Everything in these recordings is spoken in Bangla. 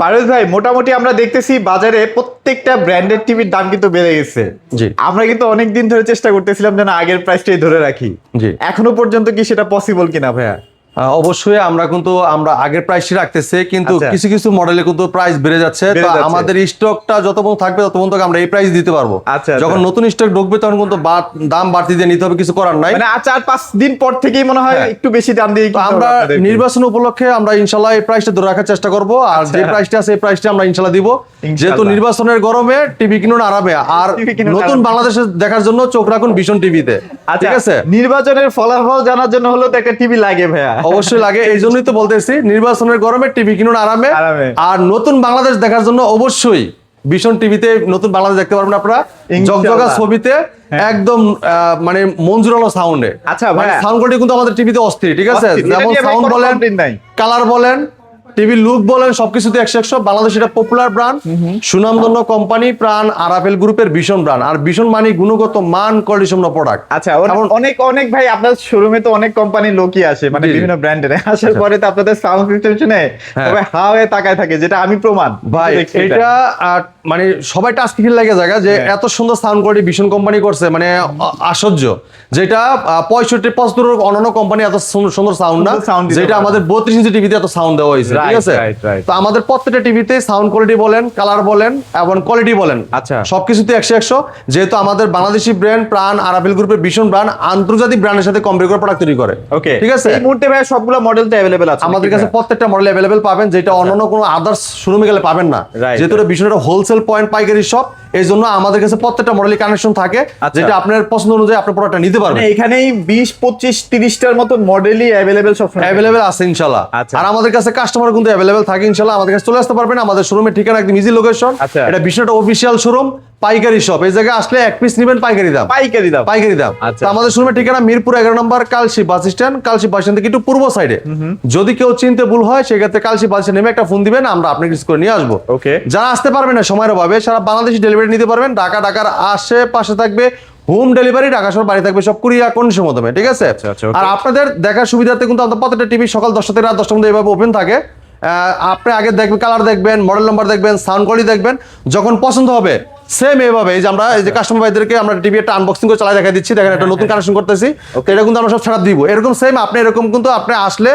পারভেজ ভাই, মোটামুটি আমরা দেখতেছি বাজারে প্রত্যেকটা ব্র্যান্ডেড টিভির দাম কিন্তু বেড়ে গেছে। জি। আমরা কিন্তু অনেকদিন ধরে চেষ্টা করতেছিলাম যেন আগের প্রাইসটাই ধরে রাখি। জি। এখনো পর্যন্ত কি সেটা পসিবল কিনা ভাইয়া? অবশ্যই আমরা আগের প্রাইসই রাখতেছি, কিন্তু আচ্ছা। কিছু কিছু মডেলে কিন্তু প্রাইস বেড়ে যাচ্ছে। তো আমাদের স্টকটা যত পর্যন্ত থাকবে তত পর্যন্ত আমরা এই প্রাইস দিতে পারবো। আচ্ছা, যখন নতুন স্টক ঢুকবে তখন কিন্তু দাম বাড়তি দিয়ে নিতে হবে, কিছু করার নাই। মানে 4-5 দিন পর থেকেই মনে হয় একটু বেশি দাম দিয়ে আমরা নির্বাচন উপলক্ষে আমরা ইনশাল্লাহ এই প্রাইসটা ধরে রাখার চেষ্টা করব। আর যে প্রাইসটা আছে এই প্রাইসটা আমরা ইনশাল্লাহ দিব, যেহেতু নির্বাচনের গরমে টিভি কিনুন আরামে। আর নতুন বাংলাদেশে দেখার জন্য চোখ রাখুন ভিশন টিভিতে, ঠিক আছে? নির্বাচনের ফলাফল জানার জন্য হলো তো একটা টিভি লাগে ভাইয়া। অবশ্যই লাগে, এই জন্যই তো বলতেছি নির্বাচনের গরমে টিভি কিনুন আরামে। আর নতুন বাংলাদেশ দেখার জন্য অবশ্যই ভিশন টিভিতে নতুন বাংলাদেশ দেখতে পারবেন আপনারা, জগজগা ছবিতে, একদম মানে মঞ্জুরালো সাউন্ডে। আচ্ছা ভাই, সাউন্ড কোয়ালিটি কিন্তু আমাদের টিভিতে অস্থির, ঠিক আছে? যেমন সাউন্ড বলেন, কালার বলেন, টিভি লুক বলেন, সবকিছুতে 100 বাংলাদেশ এটা পপুলার ব্র্যান্ড, সুনামধন্য কোম্পানি, প্রাণ আরাফেল গ্রুপের ভীষণ ব্র্যান্ড। আর ভীষণ মানে গুণগত মান, কোয়ালিটি সম্পন্ন প্রোডাক্ট। আচ্ছা, অনেক অনেক ভাই আপনার শোরুমে তো অনেক কোম্পানির লোকই আসে, মানে বিভিন্ন ব্র্যান্ডের। আসার পরে তো আপনাদের সাউন্ড সিস্টেম শুনে তবে হা হয়ে তাকায় থাকে, যেটা আমি প্রমাণ ভাই। এটা মানে সবাই টাচ স্ক্রিন লাগে জায়গা যে এত সুন্দর সাউন্ড কোয়ালিটি ভীষণ কোম্পানি করছে, মানে আশ্চর্য। যেটা 65-75 অন্যান্য কোম্পানি এত সুন্দর সাউন্ড না, যেটা আমাদের 32 ইঞ্চি টিভিতে এত সাউন্ড দেওয়া হয়েছে, ঠিক আছে? তো আমাদের প্রত্যেকটা টিভিতে সাউন্ড কোয়ালিটি বলেন, কালার বলেন এবং কোয়ালিটি বলেন, আচ্ছা, সবকিছুতে 100। যেহেতু আমাদের বাংলাদেশি ব্র্যান্ড প্রাণ আরাফেল গ্রুপের ভীষণ ব্র্যান্ড আন্তর্জাতিক ব্র্যান্ডের সাথে কম্পেয়ার করে প্রোডাক্ট তৈরি করে, ওকে, ঠিক আছে? এই মুহূর্তে ভাই সবগুলো মডেল তো अवेलेबल আছে আমাদের কাছে, প্রত্যেকটা মডেল अवेलेबल পাবেন, যেটা অন্যান্য কোনো আদার্স শোরুমে গেলে পাবেন না। যেহেতু এটা ভীষণ একটা হোলসেল পয়েন্ট, পাইকারি শপ, এই জন্য আমাদের কাছে প্রত্যেকটা মডেলের কানেকশন থাকে, যেটা আপনার পছন্দ অনুযায়ী আপনার প্রোডাক্টটা নিতে পারবেন। এখানেই 20-25-30টার মতো মডেলই अवेलेबल সব अवेलेबल আছে ইনশাআল্লাহ। আর আমাদের কাছে কাস্টমার কিন্তু अवेलेबल থাকে ইনশাআল্লাহ। আমাদের কাছে চলে আসতে পারবেন। আমাদের শোরুমের ঠিকানা একদম ইজি লোকেশন, এটা ভীষণটা অফিশিয়াল শোরুম, পাইকারি শপ। এই জায়গায় আসলে এক পিস নেবেন পাইকারি দাম। তো আমাদের শোরুমের ঠিকানা মিরপুর 11 নম্বর Kalshi bus stand. Kalshi bus stand থেকে একটু পূর্ব সাইডে। যদি কেউ চিনতে ভুল হয় সেক্ষেত্রে কালশি বাস স্ট্যান্ড নেমে একটা ফোন দিবেন, আমরা আপনাকে রিসিভ করে নিয়ে আসবো। যারা আসতে পারবেন না সময়ের অভাবে, সারা বাংলাদেশে ডেলিভারি নিতে পারবেন। ঢাকার আশেপাশে থাকবে হোম ডেলিভারি, ঢাকা শহর বাড়ি থাকবে সব কুরিয়ার কন্ডিশনের মাধ্যমে, ঠিক আছে? আর আপনাদের দেখার সুবিধার্থে কিন্তু আমাদের প্রত্যেকটা টিভি সকাল 10টা থেকে রাত 10টার মধ্যে এভাবে ওপেন থাকে। আপনি আগে দেখবেন, কালার দেখবেন, মডেল নাম্বার দেখবেন, সাউন্ড কোয়ালিটি দেখবেন, যখন পছন্দ হবে সেম এইভাবে এই যে আমরা এই যে কাস্টমার ভাইদেরকে আমরা টিভি একটা আনবক্সিং করে চালাই দেখা দিচ্ছি, দেখেন একটা নতুন কানেকশন করতেছি, এটা কিন্তু আমরা সব ছাড়া দিব। এরকম সেম আপনি এরকম কিন্তু আপনি আসলে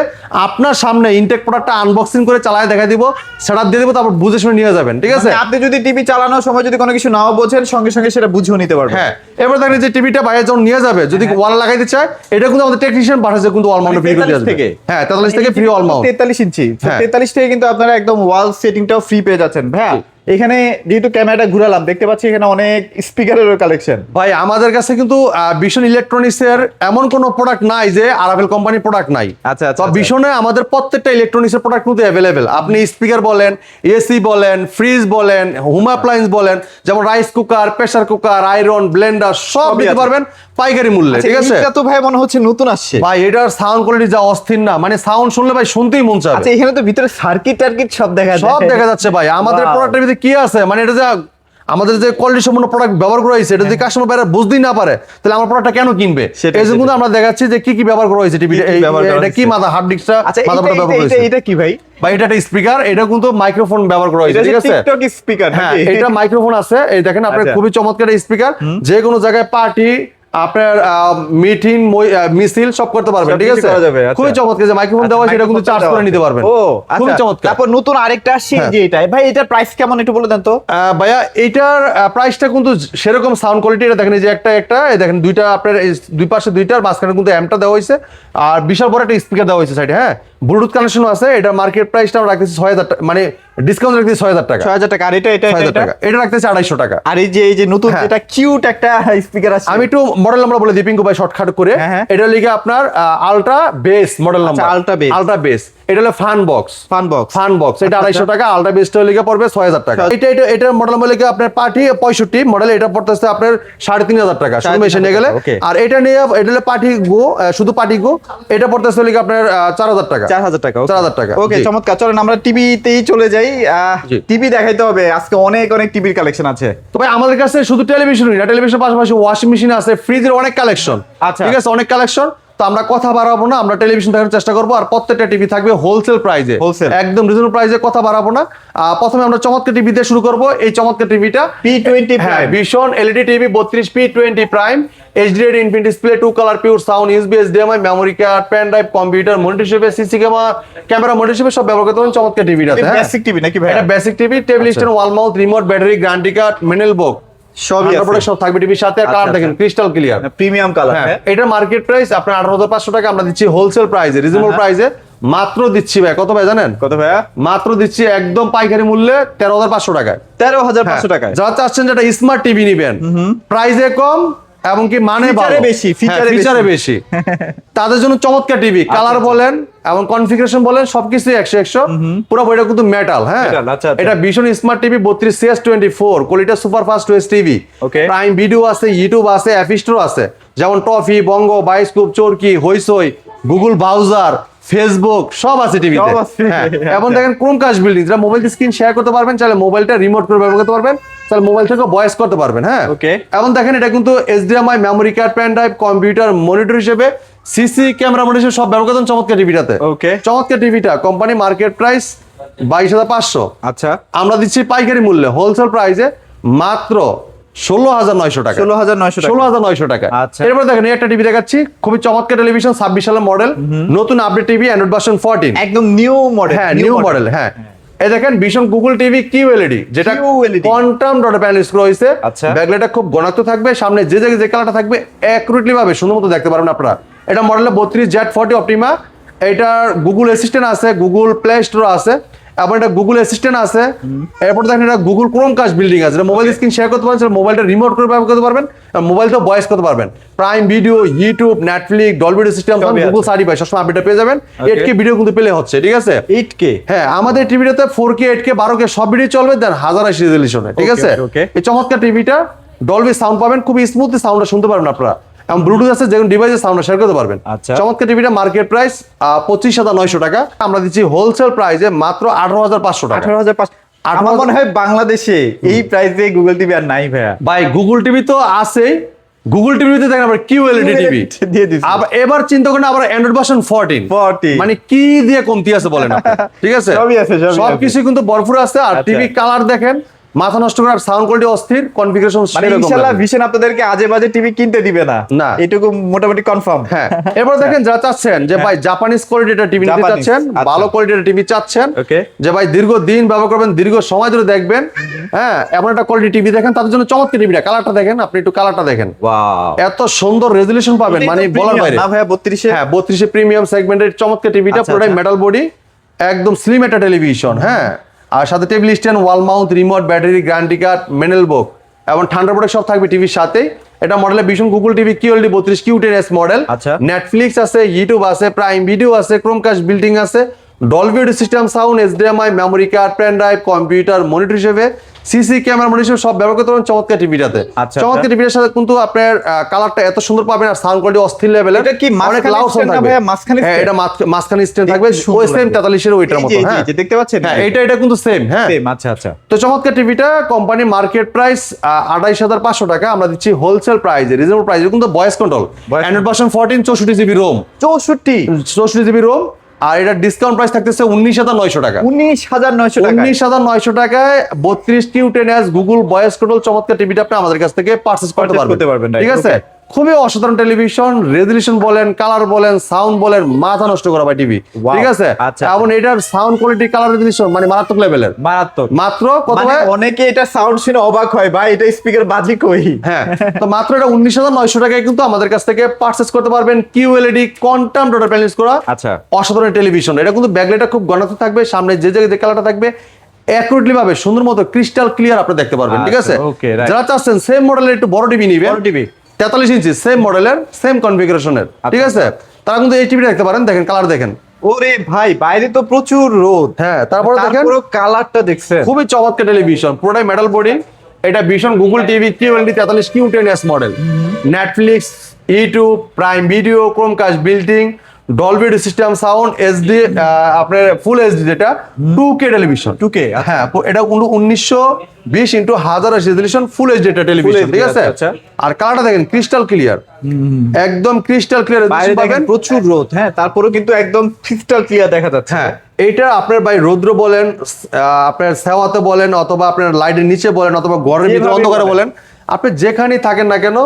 আপনার সামনে ইনটেক প্রোডাক্টটা আনবক্সিং করে চালাই দেখা দিব, সেটআপ দিয়ে দিব, তারপর বুঝে শুনে নিয়ে যাবেন, ঠিক আছে? আপনি যদি টিভি চালানোর সময় যদি কোনো কিছু নাও বোঝেন, সঙ্গে সঙ্গে সেটা বুঝেও নিতে পারবেন। হ্যাঁ, এবার দেখেন যে টিভিটা বাইরে যখন নিয়ে যাবে, যদি ওয়াল লাগাইতে চায়, এটা কিন্তু আমাদের টেকনিশিয়ান পাঠাচ্ছে কিন্তু ওয়াল মাউন্ট ফ্রি করে দিয়ে আসবে। হ্যাঁ, 43 থেকে ফ্রি ওয়াল মাউন্ট। 43 ইঞ্চি, 43 থেকে কিন্তু আপনারা একদম ওয়াল সেটিংটাও ফ্রি পেয়ে যাচ্ছেন। ভাই এখানে যেহেতু ক্যামেরাটা ঘুরালাম, দেখতে পাচ্ছি এখানে অনেক স্পিকারেরও কালেকশন। ভাই আমাদের কাছে কিন্তু ভিশন ইলেকট্রনিক্স এর এমন কোন প্রোডাক্ট নাই যে আরাফেল কোম্পানির প্রোডাক্ট নাই। আচ্ছা, তো ভিশনে আমাদের প্রত্যেকটা ইলেকট্রনিক্স এর প্রোডাক্ট কিন্তু अवेलेबल। আপনি স্পিকার বলেন, এসি বলেন, ফ্রিজ বলেন, হোম অ্যাপ্লায়েন্স বলেন, যেমন rice cooker, pressure cooker, iron, Blender সব নিতে পারবেন পাইকারি মূল্যে, ঠিক আছে? এটা তো ভাই মনে হচ্ছে নতুন আসছে ভাই। এটার সাউন্ড কোয়ালিটি যা অস্থির না, মানে সাউন্ড শুনলে ভাই শুনতেই মন চায়। আচ্ছা, এখানে তো ভিতরে সার্কিট টার্কিট সব দেখা যাচ্ছে ভাই। আমাদের প্রোডাক্টের ভিতরে কি আছে, মানে এটা যা আমাদের যে কোয়ালিটি সম্পন্ন প্রোডাক্ট ব্যবহার করা হয়েছে, এটা যদি কাস্টমার বাইরে বুঝতেই না পারে, তাহলে আমার প্রোডাক্টটা কেন কিনবে? এই জন্য আমরা দেখাচ্ছি যে কি কি ব্যবহার করা হয়েছে টিভিতে। এটা কি মাথা হার্ড ডিস্কটা মাথাটা ব্যবহার করা হয়েছে। এটা কি ভাই? ভাই এটা একটা স্পিকার, এটা কিন্তু মাইক্রোফোন ব্যবহার করা হয়েছে, ঠিক আছে? TikTok speaker. হ্যাঁ, এটা মাইক্রোফোন আছে। এই দেখেন আপনার খুবই চমৎকার স্পিকার, যে কোনো জায়গায় পার্টি, আপনার মিটিং, মিছিল সব করতে পারবেন, ঠিক আছে? খুবই চমৎকার যে মাইক্রোফোন দেওয়া, সেটা কিন্তু চার্জ করে নিতে পারবেন। খুবই চমৎকার। তারপর নতুন আরেকটা আসছে যে এটা, ভাই এটার প্রাইস কেমন একটু বলে দেন তো। ভাইয়া এইটার প্রাইসটা কিন্তু সেরকম সাউন্ড কোয়ালিটি, এটা দেখেন যে একটা এই দেখেন দুইটা, আপনার দুই পাশে দুইটার মাঝখানে কিন্তু এমটা দেওয়া হয়েছে, আর বিশাল বড় একটা স্পিকার দেওয়া হয়েছে সাইডে। হ্যাঁ, ব্লুটুথ কানেকশনও আছে। এটা মার্কেট প্রাইসটা আমরা রাখতেছি 6000 টাকা, মানে ডিসকাউন্ট রাখতেছি 6000 টাকা। 6000 টাকা। আর এটা 6000 টাকা। এটা রাখতেছি 250 টাকা। আর এই যে নতুন যেটা কিউট একটা স্পিকার আছে, আমি একটু মডেল নাম্বার বলে দিই পিঙ্কু ভাই শর্টকাট করে। এটা লিখে আপনার ultra base model number. Ultra base এটা হলো ফান বক্স। এটা 250 টাকা। আলট্রা বেসটা লিখে পড়বে 6000 টাকা। এটা মডেল নাম্বার লিখে আপনার পার্টি 65 মডেল, এটা পড়তেছে আপনার 3500 টাকা শুধু মেশিন নিয়ে গেলে। আর এটা নিয়ে এটা হলো পার্টি গো, শুধু পার্টি গো, এটা পড়তেছে লিখে আপনার 4000 টাকা। 4000 টাকা। ওকে, চমৎকার। চলেন আমরা টিভিতেই চলে যাই। টিভি দেখাইতে হবে আজকে, অনেক টিভির কালেকশন আছে। তো ভাই আমাদের কাছে শুধু টেলিভিশনই না, টেলিভিশনের পাশাপাশি ওয়াশিং মেশিন আছে, ফ্রিজের অনেক কালেকশন। ঠিক আছে, অনেক কালেকশন। তো আমরা কথা বাড়াবো না, আমরা টেলিভিশন দেখার চেষ্টা করবো, আর প্রত্যেকটা টিভি থাকবে হোলসেল প্রাইজে, একদম রিজনেবল প্রাইজে, কথা বাড়াবো না। প্রথমে আমরা চমৎকার টিভি দিয়ে শুরু করবো। এই চমৎকার টিভিটা P20 হ্যাঁ, ভীষণ LED TV 32P20 prime HD infinite display, 2 colour pure sound, USB, HDMI, memory card, pen drive, computer, monitor হিসেবে, সিসি ক্যামেরা মনিটর হিসেবে সব ব্যবহার করতে পারেন চমৎকার টিভিটাতে। বেসিক টিভি নাকি ভাই? এটা basic TV, table stand, wall mount, remote, battery, guarantee card, manual book সবই আছে, সব থাকবে টিভির সাথে। কালার দেখেন ক্রিস্টাল ক্লিয়ার, প্রিমিয়াম কালার। এটা মার্কেট প্রাইস আপনার 18,500 টাকা, আমরা দিচ্ছি হোলসেল প্রাইসে, রিজনেবল প্রাইসে মাত্র দিচ্ছি ভাই। কত ভাই জানেন? কত ভাইয়া? মাত্র দিচ্ছি একদম পাইকারি মূল্যে 13,500 টাকায়। 13,500 টাকায়। যারা চাচ্ছেন যেটা স্মার্ট টিভি নিবেন, প্রাইসে কম এবং কি মানে ভালো, ফিচারে বেশি, তাদের জন্য চমৎকার টিভি। কালার বলেন এবং কনফিগারেশন বলেন সবকিছু 100 পুরো বইটা কিন্তু মেটাল। হ্যাঁ, এটা ভীষণ smart TV 32CS24, quality super fast OS TV, prime video আছে, ইউটিউব আছে, অ্যাপ স্টোর আছে, যেমন টফি, বঙ্গ, বায়োস্কোপ, চরকি, হইসই, গুগল ব্রাউজার, ফেসবুক সব আছে টিভিতে। এবং দেখেন ক্রোমকাস্ট বিল্ডিং, যেটা মোবাইল স্ক্রিন শেয়ার করতে পারবেন, চাইলে মোবাইলটা রিমোট করে ব্যবহার করতে পারবেন, তাহলে মোবাইল থেকে ভয়েস করতে পারবেন। হ্যাঁ, এবং দেখেন এটা কিন্তু HDMI, memory card, pen drive, computer, monitor হিসেবে, সিসি ক্যামেরা মনিটর হিসেবে সব ব্যবহার করতে চমৎকার টিভিটাতে। চমৎকার টিভিটা কোম্পানি মার্কেট প্রাইস 22,500। আচ্ছা, আমরা দিচ্ছি পাইকারি মূল্যে হোলসেল প্রাইসে মাত্র 16,900 টাকা। 16,900 টাকা। এরপর দেখেন একটা টিভি দেখাচ্ছি, খুবই চমৎকার টেলিভিশন, 26 সালের মডেল, নতুন আপডেট টিভি, অ্যান্ড্রয়েড ভার্সন 14, একদম নিউ মডেল। হ্যাঁ, নিউ মডেল। হ্যাঁ, এই দেখেন ভীষণ গুগল টিভি কিউএলইডি, যেটা কোয়ান্টাম ডট প্যানেল স্ক্রু হইছে। ব্যাকলাইটটা খুব ঘনত্ব থাকবে, সামনে যে জায়গায় যে কালারটা থাকবে অ্যাকুরেটলি ভাবে সুন্দর মতো দেখতে পারবেন আপনারা। এটা মডেলে 32Z40 অপটিমা। এটার গুগল অ্যাসিস্ট্যান্ট আছে, গুগল প্লে স্টোর আছে, এবং এটা গুগল অ্যাসিস্ট্যান্ট আছে। এরপর দেখেন এটা গুগল ক্রোমকাস্ট বিল্ডিং আছে, মোবাইল স্ক্রিন শেয়ার করতে পারবেন, মোবাইলটা রিমোট করে ব্যবহার করতে পারবেন, মোবাইলটা ভয়েস করতে পারবেন। Prime video, YouTube, Netflix, Dolby system, Google certify সবসময় আপডেট পেয়ে যাবেন। 8K ভিডিও কিন্তু প্লে হচ্ছে, ঠিক আছে? 8K, হ্যাঁ, আমাদের টিভিটাতে 4K, 8K, 12K সব ভিডিও চলবে, দেন 1080 রেজলিউশনে, ঠিক আছে? এই চমৎকার টিভিটা ডলবি সাউন্ড পাবেন, খুব স্মুথলি সাউন্ডটা শুনতে পারবেন আপনারা, এবং ব্লুটুথ আছে, যেকোনো ডিভাইসে সাউন্ড শেয়ার করতে পারবেন। চমৎকার টিভিটা মার্কেট প্রাইস 25,900 টাকা, আমরা দিচ্ছি হোলসেল প্রাইসে মাত্র 18,500 টাকা। 18,500। আমার মনে হয় বাংলাদেশে এই প্রাইসে গুগল টিভি আর নাই ভাইয়া। ভাই গুগল টিভি তো আছেই, গুগল টিভিতে দেখেন আবার কিউএলইডি টিভি দিয়ে দিছি। আবার এবার চিন্তা করেন আবার অ্যান্ড্রয়েড ভার্সন 14, মানে কি দিয়ে কমতি আছে বলেন আপনি, ঠিক আছে? সবই আছে, সবকিছু কিন্তু ভরপুর আছে। আর টিভি কালার দেখেন, মাথা নষ্ট করার, সাউন্ড কোয়ালিটি অস্থির, কনফিগারেশন ইনশাআল্লাহ ভিশন আপনাদেরকে আজে বাজে টিভি কিনতে দিবে না, এটুকু মোটামুটি কনফার্ম। হ্যাঁ, এরপর দেখেন যারা চাচ্ছেন যে ভাই জাপানিজ কোয়ালিটির টিভি নিতে চাচ্ছেন, ভালো কোয়ালিটির টিভি চাচ্ছেন, যে ভাই দীর্ঘদিন ব্যবহার করবেন, দীর্ঘ সময় ধরে দেখবেন, হ্যাঁ, এমন একটা কোয়ালিটি টিভি দেখেন, তাদের জন্য চমৎকার টিভিটা। কালারটা দেখেন, আপনি একটু কালারটা দেখেন, ওয়াও, এত সুন্দর রেজোলিউশন পাবেন, মানে বলার বাইরে। না ভাইয়া 32 হ্যাঁ, 32 প্রিমিয়াম সেগমেন্টের চমৎকার টিভিটা, পুরোটাই মেটাল বডি, একদম স্লিম একটা টেলিভিশন। হ্যাঁ, আর সাথে table stand, wall mount, remote, battery, guarantee card, manual book এবং ঠান্ডা প্রোডাক্ট সব থাকবে টিভির সাথে। এটা মডেলে ভীষণ Google TV QLED 32Q10S model. Netflix আছে, ইউটিউব আছে, প্রাইম ভিডিও আছে, ক্রোমকাস্ট বিল্ডিং আছে, Dolby audio system, sound, HDMI, memory card, pen drive, computer, monitor হিসেবে, সিসি ক্যামেরা মনিটর হিসেবে সব ব্যবহার করতে পারেন চমৎকার টিভিটাতে। চমৎকার টিভিটার সাথে কিন্তু আপনার কালারটা এত সুন্দর পাবেন, আর সাউন্ড কোয়ালিটি অস্থির লেভেলের। এটা কি অনেক লাউড সাউন্ড থাকবে, হ্যাঁ, এটা মাঝখানে স্ট্যান্ড থাকবে, ওই সেম 43 এর ওইটার মতো। হ্যাঁ, দেখতে পাচ্ছেন, হ্যাঁ, এটা কিন্তু সেম। হ্যাঁ, আচ্ছা আচ্ছা। তো চমৎকার টিভিটা কোম্পানি মার্কেট প্রাইস 28,500 টাকা, আমরা দিচ্ছি হোলসেল প্রাইসে, রিজনেবল প্রাইসে, কিন্তু voice control, android version 14, 64GB ROM, 64GB ROM. আর এটা ডিসকাউন্ট প্রাইস থাকতেছে 19,900 টাকা। 19,900 টাকায় 32Q10S গুগল ভয়েস কন্ট্রোল চমৎকার টিভিটা আপনি আমাদের কাছ থেকে পারচেজ করতে পারবেন, ঠিক আছে? খুবই অসাধারণ টেলিভিশন, রেজোলিউশন বলেন, কালার বলেন, সাউন্ড বলেন, মাথা নষ্ট করা ভাই টিভি, ঠিক আছে? এবং এটার সাউন্ড কোয়ালিটি, কালার, রেজোলিউশন মানে মারাত্মক লেভেলের, মারাত্মক। মাত্র কত ভাই? অনেকে এটা সাউন্ড শুনে অবাক হয়, ভাই এটা স্পিকার বাজি কই? হ্যাঁ, তো মাত্র এটা 19,900 টাকায় কিন্তু আমাদের কাছ থেকে পারচেজ করতে পারবেন কিউএলইডি কোয়ান্টাম ডট প্যানেল করা অসাধারণ টেলিভিশন। এটা কিন্তু ব্যাকলাইটটা খুব ঘনত্ব থাকবে, সামনে যে জায়গায় যে কালারটা থাকবে অ্যাকুরেটলি ভাবে সুন্দর মতো ক্রিস্টাল ক্লিয়ার আপনি দেখতে পারবেন, ঠিক আছে? যারা চাচ্ছেন সেম মডেলের একটু বড় টিভি নিবেন, 43 ইঞ্চি সেম মডেলের, সেম কনফিগারেশনের, ঠিক আছে? তারা কিন্তু এই টিভিটা দেখতে পারেন, দেখেন কালার দেখেন, ওরে ভাই বাইরে তো প্রচুর রোদ। হ্যাঁ, তারপরে দেখেন পুরো কালারটা দেখছেন, খুবই চমৎকার টেলিভিশন, পুরোটাই মেটাল বডি। এটা ভীষণ Google TV QLED 43Q10S model, Netflix, YouTube, prime video, Chromecast built in, Dolby system sound HD, আপনার ফুল এইচডি যেটা 2K টেলিভিশন। 2K হ্যাঁ, এটা 1920x1080 রেজোলিউশন ফুল এইচডি এটা টেলিভিশন, ঠিক আছে? আর কালারটা দেখেন ক্রিস্টাল ক্লিয়ার, একদম ক্রিস্টাল ক্লিয়ার পাবেন। প্রচুর রোদ, হ্যাঁ, তারপরেও কিন্তু একদম ক্রিস্টাল ক্লিয়ার দেখা যাচ্ছে। হ্যাঁ, এটা আপনার ভাই রৌদ্র বলেন, আপনার সেওয়াতে বলেন, অথবা আপনার লাইটের নিচে বলেন, অথবা ঘরের ভিতরে অন্ধকারে বলেন, আপনি যেখানেই থাকেন না কেন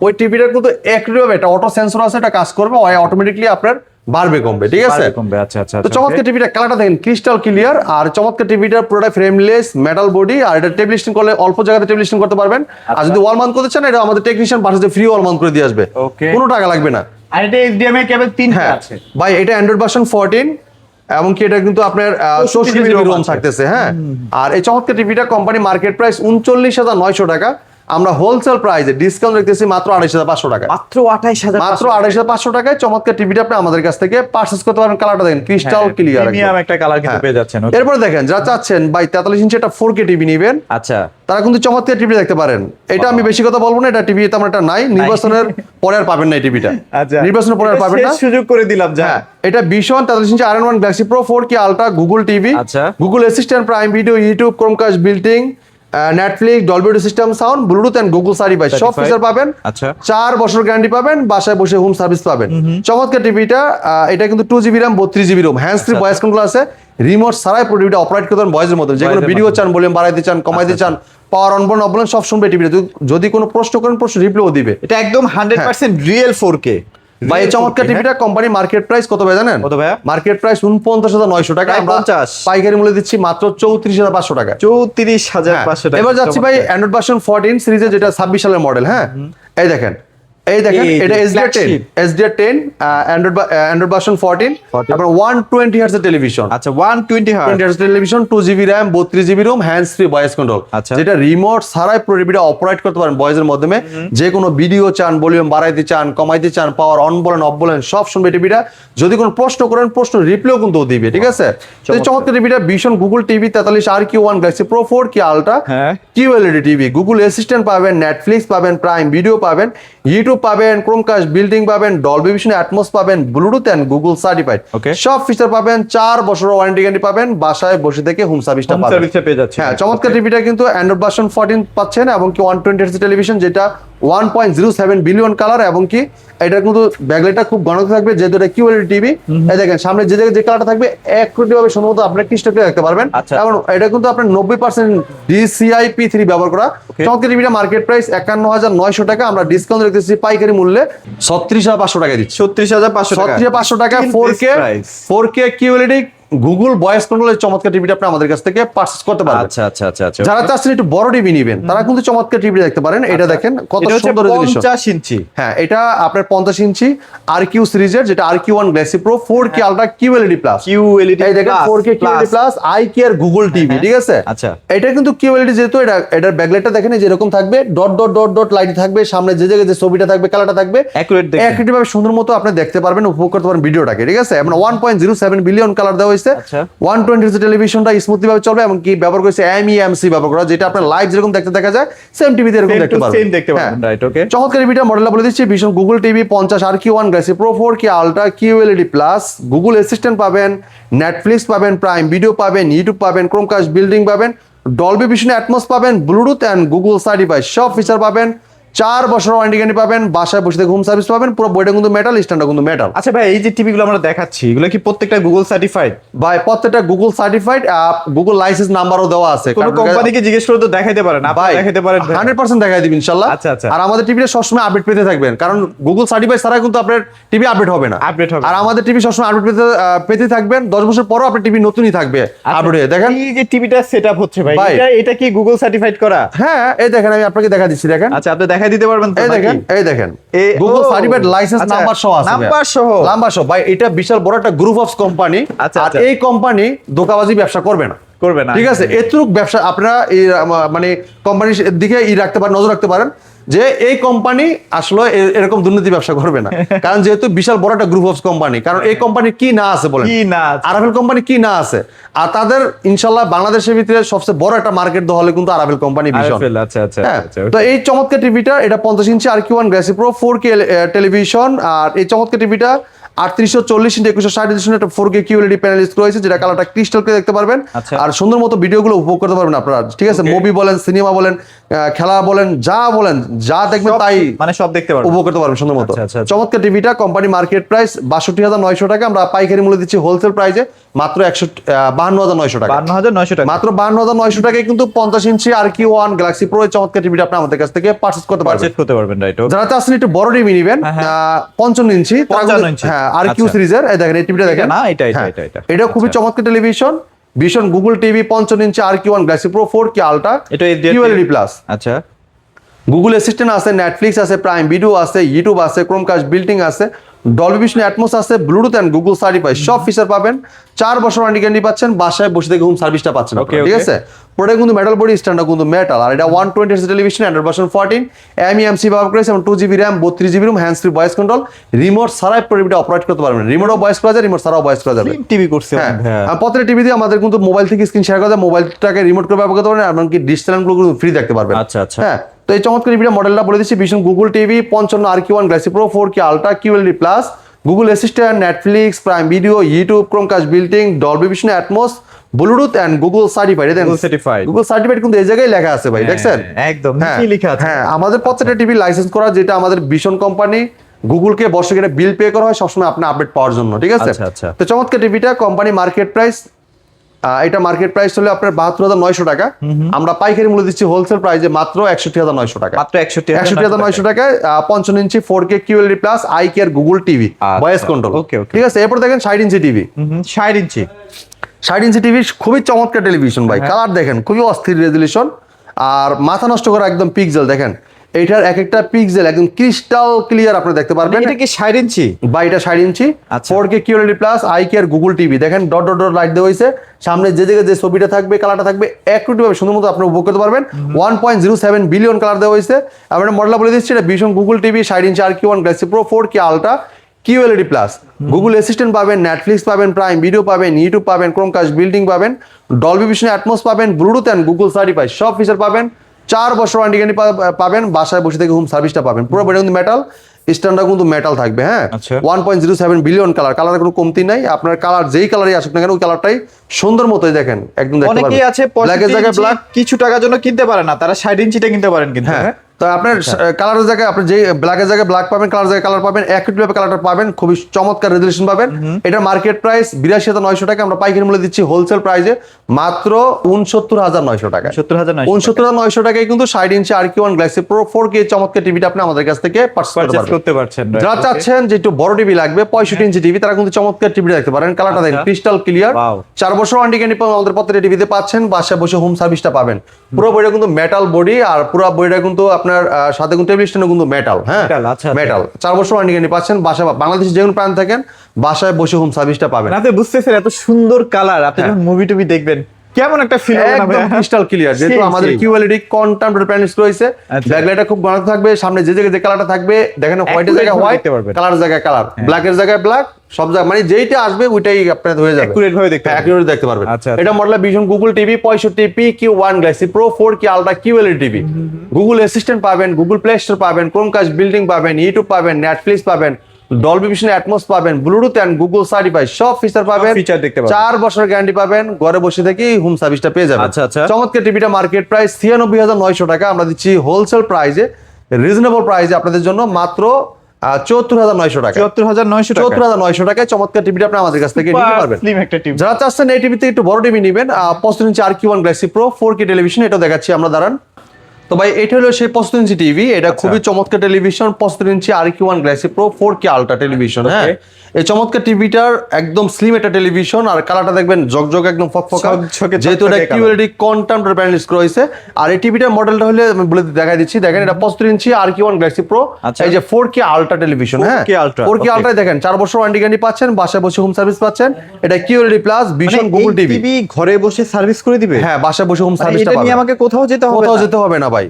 ওই টিভিটার কিন্তু একটিভ, এটা অটো সেন্সর আছে, এটা কাজ করবে, অটোমেটিকলি আপনার বাড়বে কমবে, ঠিক আছে? আচ্ছা আচ্ছা। তো চমৎকার টিভিটা কালারটা দেখেন ক্রিস্টাল ক্লিয়ার, আর চমৎকার টিভিটা পুরোটা ফ্রেমলেস মেটাল বডি, আর এটা টেবিল স্ট্যান্ড করলে অল্প জায়গাতে টেবিল স্ট্যান্ড করতে পারবেন। আর যদি ওয়াল মাউন্ট করতে চান, এটা আমাদের টেকনিশিয়ান পাশে ফ্রি ওয়াল মাউন্ট করে দিয়ে আসবে, কোনো টাকা লাগবে না। আর এটা HDMI কেবল 3টা আছে ভাই, এটা অ্যান্ড্রয়েড ভার্সন 14, এবং কি এটা কিন্তু আপনার 64 জিবি রোম থাকতেছে। হ্যাঁ, আর এই চমৎকার টিভিটা কোম্পানি মার্কেট প্রাইস 39,900 টাকা, আমরা হোলসেল প্রাইসে ডিসকাউন্ট রাখতেছি মাত্র 28,500 টাকা। মাত্র 28,000, মাত্র 28,500 টাকায় চমৎকার টিভিটা আপনি আমাদের কাছ থেকে পারচেজ করতে পারেন। কালারটা দেখেন ক্রিস্টাল ক্লিয়ার, প্রিমিয়াম একটা কালার কিন্তু পেয়ে যাচ্ছেন। এরপর দেখেন যারা চাচ্ছেন ভাই 43 ইঞ্চি একটা 4K টিভি নেবেন, আচ্ছা, তারা কিন্তু চমৎকার টিভি দেখতে পারেন। এটা আমি বেশি কথা বলবো না, এটা টিভি তেমন একটা নাই, নির্বাচনের পরে আর পাবেন না এই টিভিটা। আচ্ছা, নির্বাচনের পরে আর পাবেন না, সুযোগ করে দিলাম। যা এটা ভীষণ 43 inch R1 Galaxy Pro 4K ultra Google TV, আচ্ছা, Google assistant, prime video, YouTube, Chromecast, built-in, Netflix, Dolby system sound, Bluetooth and Google certified সব ফিচার পাবেন। আচ্ছা, 4 বছর গ্যারান্টি পাবেন, বাসায় বসে হোম সার্ভিস পাবেন। চমৎকার টিভিটা, এটা কিন্তু 2GB RAM 32GB ROM, hands free voice control আছে, রিমোট ছাড়াই পুরো টিভিটা অপারেট করতে পারেন ভয়েসের মধ্যে। যে কোনো ভিডিও চান, ভলিউম বাড়াইতে চান, কমাইতে চান, পাওয়ার অন বলেন অফ বলেন সব শুনবে টিভিটা। যদি কোনো প্রশ্ন করেন, প্রশ্ন রিপ্লাইও দিবে। এটা একদম 100% রিয়েল 4K। ভাই এই চমৎকার টিভিটা কোম্পানি মার্কেট প্রাইস কত ভাই জানেন? কত ভাইয়া? মার্কেট প্রাইস 49,900 টাকা, আমরা 50 পাইকারি মূল্যে দিচ্ছি মাত্র 34,500 টাকা। 34,500 টাকা। এবার যাচ্ছি ভাই অ্যান্ড্রয়েড ভার্সন 14 সিরিজের, যেটা 26 সালের মডেল। হ্যাঁ, এই দেখেন এটা SDR10 অ্যান্ড্রয়েড ভার্সন 14, তারপর 120 হার্টজ এর টেলিভিশন। আচ্ছা, 120 hertz television, 2GB RAM 32GB ROM, hands free voice control, যেটা রিমোট ছাড়াই পুরো টিভিটা অপারেট করতে পারেন ভয়েসের মাধ্যমে। যে কোনো ভিডিও চান, ভলিউম বাড়াইতে চান, কমাইতে চান, পাওয়ার অন বলেন অফ বলেন সব শুনবে টিভিটা। যদি কোনো প্রশ্ন করেন, প্রশ্ন রিপ্লাইও কিন্তু দিবে, ঠিক আছে? তো চমৎকার টিভিটা ভীষণ Google TV 43 RQ1 Galaxy Pro 4K ultra QLED TV, Google assistant পাবেন, নেটফ্লিক্স পাবেন, প্রাইম ভিডিও পাবেন, ইউটিউব পাবেন, ক্রোমকাস্ট, বিল্ডিং পাবেন, ডলবি ভিশন, অ্যাটমস পাবেন, ব্লুটুথ এন্ড গুগল সার্টিফাইড সব ফিচার পাবেন। 4 বছরের ওয়ারেন্টি গ্যারান্টি পাবেন, বাসায় বসে থেকে হোম সার্ভিসটা পাবেন। হ্যাঁ, চমৎকার টিভিটা কিন্তু অ্যান্ড্রয়েড ভার্সন 14 পাচ্ছেন, এবং কি 120 হার্টজ টেলিভিশন, যেটা 1.07 বিলিয়ন কালার, এবং কি এটা কিন্তু ব্যাকলাইটটা খুব ঘন থাকবে, যেহেতু এটা QLED টিভি। এই দেখেন সামনে যে জায়গায় যে কালারটা থাকবে একটু ভাবে সম্ভবত আপনি ক্রিস্টাল ক্লিয়ার দেখতে পারবেন, কারণ এটা কিন্তু আপনার 90% DCI P3 ব্যবহার করা। চমৎকার টিভিটা মার্কেট প্রাইস 51,900 টাকা, আমরা ডিসকাউন্ট রেখেছি পাইকারি মূল্যে 36,500 টাকা দিচ্ছি। 36,500 টাকা 4K QLED গুগল ভয়েস কন্ট্রোলের চমৎকার টিভিটা আপনি আমাদের কাছ থেকে পারচেজ করতে পারবেন। আচ্ছা আচ্ছা আচ্ছা আচ্ছা। যারা চাচ্ছেন একটু বড় টিভি নেবেন, তারা কিন্তু চমৎকার টিভি দেখতে পারেন। এটা দেখেন কত সুন্দর রেজোলিউশন, 50 ইঞ্চি। হ্যাঁ, এটা আপনার 50 ইঞ্চি RQ সিরিজের, যেটা RQ1 Galaxy Pro 4K ultra QLED plus. এই দেখেন 4K QLED plus iCare Google TV, ঠিক আছে? আচ্ছা, এটা কিন্তু QLED, যেহেতু এটার ব্যাকলাইটটা দেখেন যে এরকম থাকবে, dot dot dot dot light থাকবে, সামনে যে জায়গায় যে ছবিটা থাকবে, কালারটা থাকবে অ্যাকুরেট ভাবে সুন্দর মতো আপনি দেখতে পারবেন, উপভোগ করতে পারবেন ভিডিওটাকে, ঠিক আছে? আমরা 1.07 বিলিয়ন কালার দেওয়া হয়েছে। 120 হার্টজ টেলিভিশনটা স্মুথলি ভাবে চলবে, এবং কি ব্যবহার করেছে MEMC ব্যবহার করা, যেটা আপনার লাইভ যেরকম দেখতে দেখা যায় সেম টিভিতে এরকম দেখতে পারবেন। রাইট, ওকে। চমৎকার টিভিটা মডেলটা বলে দিচ্ছি, ভীষণ Google TV 50 RQ1 Galaxy Pro 4K ultra QLED plus, Google assistant পাবেন, নেটফ্লিক্স পাবেন, প্রাইম ভিডিও পাবেন, ইউটিউব পাবেন, ক্রোমকাস্ট, বিল্ডিং পাবেন, ডলবি ভিশন, অ্যাটমস পাবেন, ব্লুটুথ এন্ড গুগল সার্টিফাইড সব ফিচার পাবেন। 4 বছর ওয়ারেন্টি গ্যারান্টি পাবেন, বাসায় বসে থেকে হোম সার্ভিস পাবেন। পুরো বইটা কিন্তু মেটাল, স্ট্যান্ডটা কিন্তু মেটাল। আচ্ছা ভাই, এই যে টিভিগুলো আমরা দেখাচ্ছি, এগুলো কি প্রত্যেকটা গুগল সার্টিফাইড? ভাই প্রত্যেকটা গুগল সার্টিফাইড, গুগল লাইসেন্স নাম্বারও দেওয়া আছে। কোন কোম্পানিকে জিজ্ঞেস করে তো দেখাইতে পারেন, আপনি দেখাইতে পারেন, 100% দেখাই দিবেন ইনশাআল্লাহ। আচ্ছা আচ্ছা। আর আমাদের টিভিটা সবসময় আপডেট পেতে থাকবেন, কারণ গুগল সার্টিফাইড ছাড়া কিন্তু আপনার টিভি আপডেট হবে না। আর আমাদের টিভি সবসময় আপডেট পেতে থাকবেন, 10 বছর পরও আপনার টিভি নতুনই থাকবে আপডেট হয়ে। দেখেন এই যে টিভিটা সেটআপ হচ্ছে ভাই, এটা কি গুগল সার্টিফাইড করা? হ্যাঁ, এই দেখেন আমি আপনাকে দেখা দিচ্ছি, দেখেন। আচ্ছা, আপনি দেখাই দিতে পারবেন তো? এই দেখেন গুগল সার্টিফাইড লাইসেন্স নাম্বার সহ আছে, নাম্বার সহ। ভাই এটা বিশাল বড় একটা গ্রুপ অফ কোম্পানি, আর এই কোম্পানি ধোঁকাবাজি ব্যবসা করবে না, ঠিক আছে? এতটুক ব্যবসা আপনারা মানে কোম্পানির দিকে রাখতে পারেন, নজর রাখতে পারেন যে এই কোম্পানি আসলে এরকম দুর্নীতি ব্যবসা করবে না, কারণ যেহেতু বিশাল বড় একটা গ্রুপ অফ কোম্পানি। কারণ এই কোম্পানি কি না আছে বলেন, আরাভেল কোম্পানি কি না আছে? আর তাদের ইনশাল্লাহ বাংলাদেশের ভিতরে সবচেয়ে বড় একটা মার্কেট হলে কিন্তু আরাভেল কোম্পানি ভীষণ। তো এই চমৎকার টিভিটা, এটা 50 inch RQ1 Galaxy Pro 4K television, আর এই চমৎকার টিভিটা 3840x2160 একটা 4K QLED প্যানেল ইউজ করা হয়েছে, যেটা কালারটা ক্রিস্টাল ক্লিয়ার দেখতে পারবেন। আর সুন্দর মতো ভিডিওগুলো উপভোগ করতে পারবেন আপনারা, ঠিক আছে? মুভি বলেন, সিনেমা বলেন, খেলা বলেন, যা দেখবেন তাই মানে সব দেখতে পারবেন, উপভোগ করতে পারবেন সুন্দর মতো। চমৎকার টিভিটা কোম্পানি মার্কেট প্রাইস 62,900 টাকা, আমরা পাইকারি মূল্য দিচ্ছি হোলসেল প্রাইসে মাত্র 52,900 টাকা। 52,900 টাকা, মাত্র 52,900 টাকায় কিন্তু 50 ইঞ্চি RQ1 গ্যালাক্সি প্রো চমৎকার টিভিটা আপনি আমাদের কাছ থেকে পারচেজ করতে পারবেন। রাইট। যারা চাচ্ছেন একটু বড় টিভি নেবেন 55 ইঞ্চি, হ্যাঁ RQ সিরিজের, এই দেখেন এই টিভিটা দেখেন, না এটা খুবই চমৎকার টেলিভিশন, ভীষণ গুগল টিভি 55 ইঞ্চি RQ1 Galaxy pro 4K ultra, এটা QLED প্লাস। আচ্ছা, গুগল অ্যাসিস্ট্যান্ট আছে, নেটফ্লিক্স আছে, প্রাইম ভিডিও আছে, ইউটিউব আছে, ক্রোমকাস্ট বিল্ডিং আছে, ডলবি ভিশন অ্যাটমস আছে, ব্লুটুথ এন্ড গুগল সার্টিফাই সব ফিচার পাবেন। 4 বছর ওয়ারেন্টি গ্যারান্টি পাচ্ছেন, বাসায় বসে থেকে হোম সার্ভিসটা পাচ্ছেন, ঠিক আছে? প্রোডাক্ট কিন্তু মেটাল বডি, স্ট্যান্ডার্ড কিন্তু মেটাল, আর এটা 120 hertz television, Android version 14, MEMC ব্যবহার করেছে এবং 2GB RAM, 32GB room, hands free voice control, remote ছাড়াই টিভিটা অপারেট করতে পারবেন। রিমোটও ভয়েস করা যায়, রিমোট ছাড়াও ভয়েস করা যাবে। টিভি করছে, আর প্রত্যেকটা টিভি দিয়ে আমাদের কিন্তু মোবাইল থেকে স্ক্রিন শেয়ার করা যায়, মোবাইলটাকে রিমোট করে ব্যবহার করতে পারবেন, এমনকি ডিশ চ্যানেলগুলো কিন্তু ফ্রি দেখতে পারবেন। আচ্ছা আচ্ছা, হ্যাঁ। তো এই চমৎকার টিভিটা মডেলটা বলে দিচ্ছি, ভীষণ Google TV 55 RQ1 Galaxy pro 4K ultra, QLED plus, Google assistant, Netflix, prime video, YouTube, Chromecast built in, Dolby Vision Atmos, Bluetooth and Google certified. Google certified কিন্তু এই জায়গায় লেখা আছে ভাই, দেখছেন? একদম কি লেখা আছে? হ্যাঁ, আমাদের প্রত্যেকটা টিভি লাইসেন্স করা, যেটা আমাদের ভীষণ কোম্পানি গুগলকে বর্ষে বিল পে করা হয় সবসময় আপনি আপডেট পাওয়ার জন্য, ঠিক আছে? তো চমৎকার টিভিটা কোম্পানি মার্কেট প্রাইস, এটা মার্কেট প্রাইস হলো আপনার 72,900 টাকা, আমরা পাইকারি মূল্য দিচ্ছি হোলসেল প্রাইসে মাত্র 61,900 টাকা। মাত্র 61,900 টাকায় 55 ইঞ্চি 4K QLED plus eye care Google TV voice control, ঠিক আছে? এরপর দেখেন 60 ইঞ্চি টিভি, 60 ইঞ্চি টিভি খুবই চমৎকার টেলিভিশন ভাই, কালার দেখেন খুবই অস্থির রেজুলেশন, আর মাথা নষ্ট করা একদম পিক্সেল দেখেন, এইটার এক একটা পিক্সেল একদম ক্রিস্টাল ক্লিয়ার আপনি দেখতে পারবেন। এটা কি 60 ইঞ্চি? বা এটা 60 ইঞ্চি 4K QLED plus eye care Google TV, দেখেন ডট ডট ডট লাইট দেওয়া হয়েছে, সামনে যে জায়গায় যে ছবিটা থাকবে, কালারটা থাকবে একটুভাবে সুন্দর মতো আপনি উপভোগ করতে পারবেন। 1.07 বিলিয়ন কালার দেওয়া হয়েছে। আমরা মডেলটা বলে দিচ্ছি, এটা ভীষণ গুগল টিভি 60 ইঞ্চি RQ1 Galaxy pro 4K ultra, QLED plus, Google assistant পাবেন, নেটফ্লিক্স পাবেন, প্রাইম ভিডিও পাবেন, ইউটিউব পাবেন, ক্রোমকাস্ট বিল্ডিং পাবেন, ডলবি ভিশন অ্যাটমস পাবেন, ব্লুটুথ এন্ড গুগল সার্টিফাই সব ফিচার পাবেন। 4 বছর ওয়ারেন্টি গ্যারান্টি পাবেন, বাসায় বসে থেকে হোম সার্ভিসটা পাবেন। পুরো বডি কিন্তু মেটাল, স্ট্যান্ডার্ড কিন্তু মেটাল থাকবে। হ্যাঁ, 1.07 বিলিয়ন কালার, কালারের কোনো কমতি নাই। আপনার কালার যেই কালারই আসুক না কেন, ওই কালারটাই সুন্দর মতোই দেখেন একদম দেখতে পারবেন। অনেকেই আছে ব্ল্যাকের জায়গায় ব্ল্যাক কিছু টাকার জন্য কিনতে পারে না, তারা 60 ইঞ্চিটা কিনতে পারেন কিন্তু। হ্যাঁ, তো আপনার কালারের জায়গায় আপনি যে ব্ল্যাকের জায়গায় ব্ল্যাক পাবেন, কালার জায়গায় কালার পাবেন, একইভাবে কালারটা পাবেন, খুবই চমৎকার রেজুলেশন পাবেন। এটা মার্কেট প্রাইস 82,900 টাকা, আমরা পাইকারি মূল্য দিচ্ছি হোলসেল প্রাইসে মাত্র 69,900 টাকা। 69,900 টাকায় কিন্তু 60 ইঞ্চি RQ1 গ্যালাক্সি প্রো 4K চমৎকার টিভিটা আপনি আমাদের কাছ থেকে পারচেজ করতে পারছেন। যারা চাচ্ছেন যে একটু বড় টিভি লাগবে 65 ইঞ্চি টিভি, তারা কিন্তু চমৎকার টিভিটা দেখতে পারেন। কালারটা দেখেন ক্রিস্টাল ক্লিয়ার, 4 বছর ওয়ারেন্টি গ্যারান্টি আমাদের প্রত্যেকটা টিভিতে পাচ্ছেন, বাসায় বসে হোম সার্ভিসটা পাবেন। পুরো বডিটা কিন্তু মেটাল বডি, আর পুরো বডিটা কিন্তু আপনার সাথে কিন্তু টেবিল স্ট্যান্ডও কিন্তু মেটাল। হ্যাঁ, মেটাল, 4 বছর ওয়ারেন্টি গ্যারান্টি পাচ্ছেন, বাসায় বাংলাদেশের যে কোনো প্রান্ত থাকেন বাসায় বসে হোম সার্ভিসটা পাবেন। আপনি বুঝতেছেন এত সুন্দর কালার, আপনি যখন মুভি টুভি দেখবেন কেমন একটা ফিল হবে না? একদম ক্রিস্টাল ক্লিয়ার, যেহেতু আমাদের QLED কন্টেম্পোরারি প্যানেলস রয়েছে, ব্যাকলাইটটা খুব ঘন থাকবে, সামনে যে জায়গায় যে কালারটা থাকবে দেখেন, হোয়াইটের জায়গায় হোয়াইট, কালার জায়গায় কালার, ব্ল্যাকের জায়গায় ব্ল্যাক, সব জায়গায় মানে যেইটা আসবে ওইটাই আপনার হয়ে যাবে, একুরেট ভাবে দেখতে পারবেন। এটা মডেল ভীষণ Google TV 65 PQ1 Galaxy pro 4K ultra QLED TV, Google assistant পাবেন, গুগল প্লে স্টোর পাবেন, ক্রোমকাস্ট বিল্ডিং পাবেন, ইউটিউব পাবেন, নেটফ্লিক্স পাবেন, ডলবি ভিশন অ্যাটমস পাবেন, ব্লুটুথ এন্ড গুগল সার্টিফাই সব ফিচার পাবেন, 4 বছর গ্যারান্টি পাবেন, ঘরে বসে থেকেই হোম সার্ভিসটা পেয়ে যাবেন। চমৎকার টিভিটা মার্কেট প্রাইস 96,900 টাকা, আমরা দিচ্ছি হোলসেল প্রাইসে, রিজনেবল প্রাইসে আপনাদের জন্য মাত্র 74,900 টাকা। 74,900 টাকায় চমৎকার টিভিটা আপনি আমাদের কাছ থেকে নিতে পারবেন। যারা চাচ্ছেন এই টিভিতে একটু বড় টিভি নেবেন, 65 ইঞ্চি RQ1 Galaxy pro 4K television, এটাও দেখাচ্ছি আমরা, দাঁড়ান। তো ভাই এটা হলো সেই 65 ইঞ্চি টিভি, এটা খুবই চমৎকার টেলিভিশন, 65 ইঞ্চি RQ1 Galaxy pro 4K ultra television. হ্যাঁ, এই চমৎকার টিভিটার একদম স্লিম একটা টেলিভিশন, আর কালারটা দেখবেন জগজগ একদম ফকফকা, যেহেতু এটা QLED কন্টেম্পোরারি প্যানেল ইউজ করা হয়েছে। আর এই টিভিটার মডেলটা হলে আমি বলে দেখাই দিচ্ছি, দেখেন এটা 65 ইঞ্চি RQ1 গ্যালাক্সি প্রো, এই যে 4K আলট্রা টেলিভিশন। হ্যাঁ, 4K আলট্রা দেখেন, 4 বছর ওয়ারেন্টি গ্যারান্টি পাচ্ছেন, বাসায় বসে হোম সার্ভিস পাচ্ছেন। এটা QLED প্লাস ভীষণ গুগল টিভি, ঘরে বসে সার্ভিস করে দিবে। হ্যাঁ, বাসায় বসে হোম সার্ভিসটা পাবেন, এটা আমাকে কোথাও যেতে হবে না ভাই।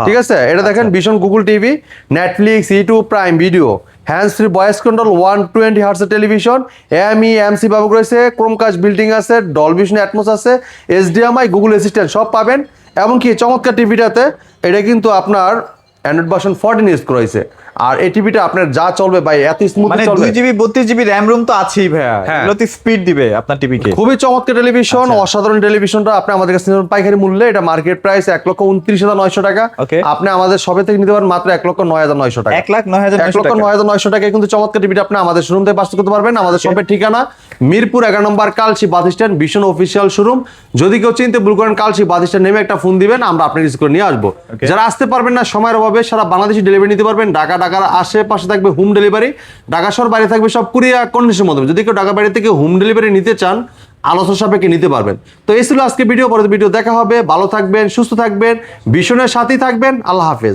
ঠিক আছে, এটা দেখেন ভীষণ Google TV, Netflix, YouTube, prime video, hands free voice control, 120 hertz television, MEMC ব্যবহার করেছে, ক্রোমকাস্ট বিল্ডিং আছে, ডলবি ভিশন অ্যাটমস আছে, HDMI, গুগল অ্যাসিস্ট্যান্ট সব পাবেন। এমনকি চমৎকার টিভিটাতে এটা কিন্তু আপনার অ্যান্ড্রয়েড ভার্সন 14 ইউজ করা হয়েছে। আর এই টিভিটা আপনার যা চলবে ভাই এত স্মুথ মানে চলবে। 2 জিবি 32 জিবি র‍্যাম রুম তো আছেই ভাইয়া, এগুলোতে স্পিড দিবে আপনার টিভিকে। খুবই চমৎকার টেলিভিশন, অসাধারণ টেলিভিশনটা আপনি আমাদের কাছে নিতে পারেন পাইকারি মূল্যে। এটা মার্কেট প্রাইস 1,29,900 টাকা। আপনি আমাদের শপে থেকে নিতে পারেন মাত্র 1,09,900 টাকা। 1,09,900 টাকায় কিন্তু চমৎকার টিভিটা আপনি আমাদের শোরুম থেকে পারচেজ করতে পারবেন। আমাদের শপের ঠিকানা মিরপুর 11 নম্বর কালচি বাস স্ট্যান্ড, ভীষণ অফিসিয়াল শোরুম। যদি কেউ চিনতে ভুল করেন কালচি বাস স্ট্যান্ড নেমে একটা ফোন দিবেন, আমরা আপনি রিসিভ করে নিয়ে আসবো। যারা আসতে পারবেন না সময়ের অভাবে, সারা বাংলাদেশে ডেলিভারি নিতে পারবেন। ঢাকার আশেপাশে থাকবে হোম ডেলিভারি, ঢাকা শহর বাইরে থাকবে সব কুরিয়ার কন্ডিশনের মাধ্যমে। যদি কেউ ঢাকা বাইরে থেকে হোম ডেলিভারি নিতে চান আলোচনা সাপেক্ষে নিতে পারবেন। তো এই ছিল আজকে ভিডিও, পরে ভিডিও দেখা হবে। ভালো থাকবেন, সুস্থ থাকবেন, ভীষণের সাথেই থাকবেন। আল্লাহ হাফেজ।